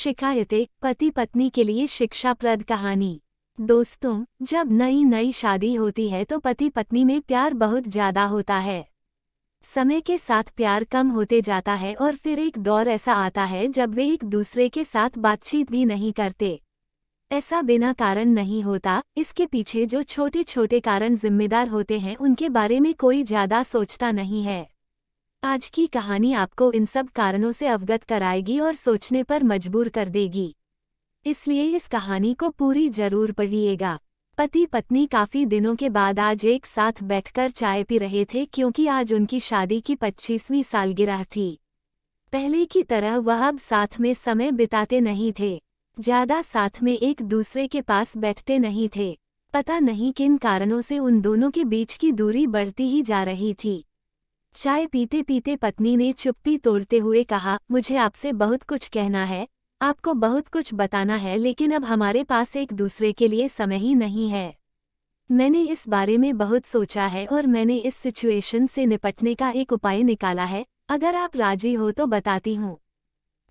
शिकायतें, पति पत्नी के लिए शिक्षाप्रद कहानी। दोस्तों, जब नई नई शादी होती है तो पति पत्नी में प्यार बहुत ज्यादा होता है। समय के साथ प्यार कम होते जाता है और फिर एक दौर ऐसा आता है जब वे एक दूसरे के साथ बातचीत भी नहीं करते। ऐसा बिना कारण नहीं होता, इसके पीछे जो छोटे छोटे कारण जिम्मेदार होते हैं उनके बारे में कोई ज्यादा सोचता नहीं है। आज की कहानी आपको इन सब कारणों से अवगत कराएगी और सोचने पर मजबूर कर देगी, इसलिए इस कहानी को पूरी जरूर पढ़िएगा। पति पत्नी काफी दिनों के बाद आज एक साथ बैठकर चाय पी रहे थे क्योंकि आज उनकी शादी की 25वीं सालगिरह थी। पहले की तरह वह अब साथ में समय बिताते नहीं थे, ज्यादा साथ में एक दूसरे के पास बैठते नहीं थे। पता नहीं किन कारणों से उन दोनों के बीच की दूरी बढ़ती ही जा रही थी। चाय पीते पीते पत्नी ने चुप्पी तोड़ते हुए कहा, मुझे आपसे बहुत कुछ कहना है, आपको बहुत कुछ बताना है, लेकिन अब हमारे पास एक दूसरे के लिए समय ही नहीं है। मैंने इस बारे में बहुत सोचा है और मैंने इस सिचुएशन से निपटने का एक उपाय निकाला है। अगर आप राजी हो तो बताती हूँ।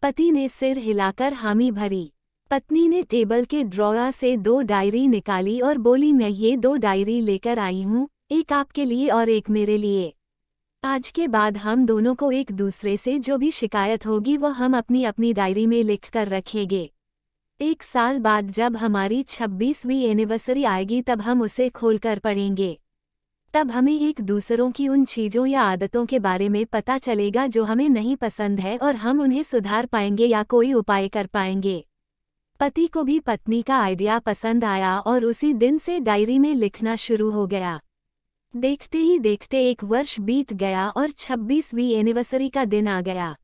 पति ने सिर हिलाकर हामी भरी। पत्नी ने टेबल के ड्रॉअर से 2 डायरी निकाली और बोली, मैं ये 2 डायरी लेकर आई हूँ, एक आपके लिए और एक मेरे लिए। आज के बाद हम दोनों को एक दूसरे से जो भी शिकायत होगी वो हम अपनी अपनी डायरी में लिख कर रखेंगे। 1 साल बाद जब हमारी 26वीं एनिवर्सरी आएगी तब हम उसे खोलकर पढ़ेंगे। तब हमें एक दूसरों की उन चीज़ों या आदतों के बारे में पता चलेगा जो हमें नहीं पसंद है और हम उन्हें सुधार पाएंगे या कोई उपाय कर पाएंगे। पति को भी पत्नी का आइडिया पसंद आया और उसी दिन से डायरी में लिखना शुरू हो गया। देखते ही देखते 1 वर्ष बीत गया और 26वीं एनिवर्सरी का दिन आ गया।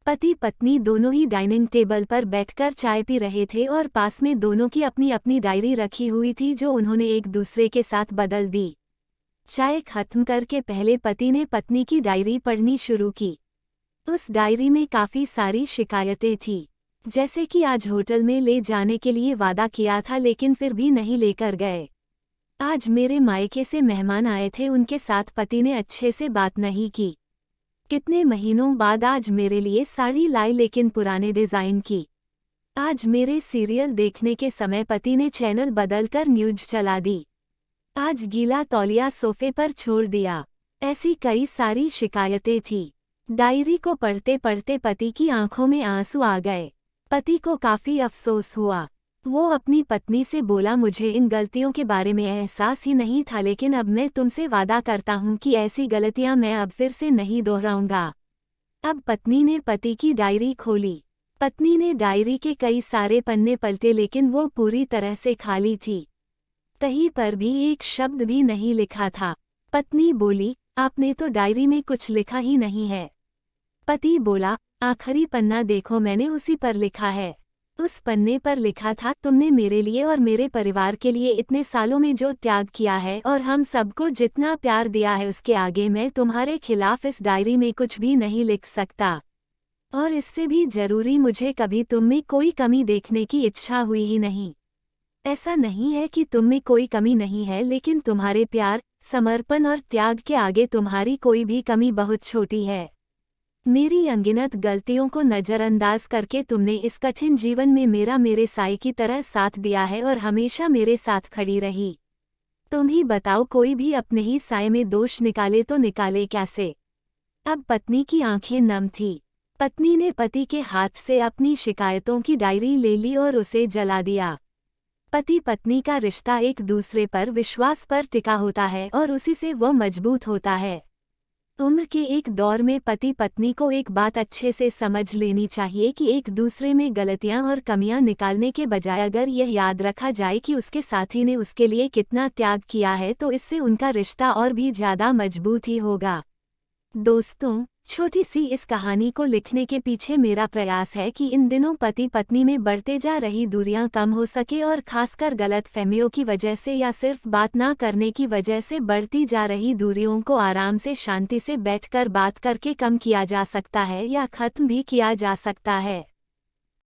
पति पत्नी दोनों ही डाइनिंग टेबल पर बैठकर चाय पी रहे थे और पास में दोनों की अपनी अपनी डायरी रखी हुई थी जो उन्होंने एक दूसरे के साथ बदल दी। चाय खत्म करके पहले पति ने पत्नी की डायरी पढ़नी शुरू की। उस डायरी में काफ़ी सारी शिकायतें थी, जैसे कि आज होटल में ले जाने के लिए वादा किया था लेकिन फिर भी नहीं लेकर गए। आज मेरे मायके से मेहमान आए थे, उनके साथ पति ने अच्छे से बात नहीं की। कितने महीनों बाद आज मेरे लिए साड़ी लाई लेकिन पुराने डिज़ाइन की। आज मेरे सीरियल देखने के समय पति ने चैनल बदलकर न्यूज चला दी। आज गीला तौलिया सोफे पर छोड़ दिया। ऐसी कई सारी शिकायतें थी। डायरी को पढ़ते पढ़ते पति की आंखों में आंसू आ गए। पति को काफ़ी अफसोस हुआ। वो अपनी पत्नी से बोला, मुझे इन गलतियों के बारे में एहसास ही नहीं था, लेकिन अब मैं तुमसे वादा करता हूँ कि ऐसी गलतियाँ मैं अब फिर से नहीं दोहराऊंगा। अब पत्नी ने पति की डायरी खोली। पत्नी ने डायरी के कई सारे पन्ने पलटे लेकिन वो पूरी तरह से खाली थी। कहीं पर भी एक शब्द भी नहीं लिखा था। पत्नी बोली, आपने तो डायरी में कुछ लिखा ही नहीं है। पति बोला, आखिरी पन्ना देखो, मैंने उसी पर लिखा है। उस पन्ने पर लिखा था, तुमने मेरे लिए और मेरे परिवार के लिए इतने सालों में जो त्याग किया है और हम सबको जितना प्यार दिया है उसके आगे मैं तुम्हारे खिलाफ इस डायरी में कुछ भी नहीं लिख सकता। और इससे भी जरूरी, मुझे कभी तुम में कोई कमी देखने की इच्छा हुई ही नहीं। ऐसा नहीं है कि तुम में कोई कमी नहीं है, लेकिन तुम्हारे प्यार, समर्पण और त्याग के आगे तुम्हारी कोई भी कमी बहुत छोटी है। मेरी अनगिनत गलतियों को नज़रअंदाज करके तुमने इस कठिन जीवन में मेरे साई की तरह साथ दिया है और हमेशा मेरे साथ खड़ी रही। तुम ही बताओ, कोई भी अपने ही साए में दोष निकाले तो निकाले कैसे। अब पत्नी की आंखें नम थी। पत्नी ने पति के हाथ से अपनी शिकायतों की डायरी ले ली और उसे जला दिया। पति पत्नी का रिश्ता एक दूसरे पर विश्वास पर टिका होता है और उसी से वो मजबूत होता है। उम्र के एक दौर में पति पत्नी को एक बात अच्छे से समझ लेनी चाहिए कि एक दूसरे में गलतियां और कमियां निकालने के बजाय अगर यह याद रखा जाए कि उसके साथी ने उसके लिए कितना त्याग किया है तो इससे उनका रिश्ता और भी ज़्यादा मजबूत ही होगा। दोस्तों, छोटी सी इस कहानी को लिखने के पीछे मेरा प्रयास है कि इन दिनों पति पत्नी में बढ़ते जा रही दूरियां कम हो सके और खासकर गलतफहमियों की वजह से या सिर्फ बात ना करने की वजह से बढ़ती जा रही दूरियों को आराम से शांति से बैठकर बात करके कम किया जा सकता है या खत्म भी किया जा सकता है।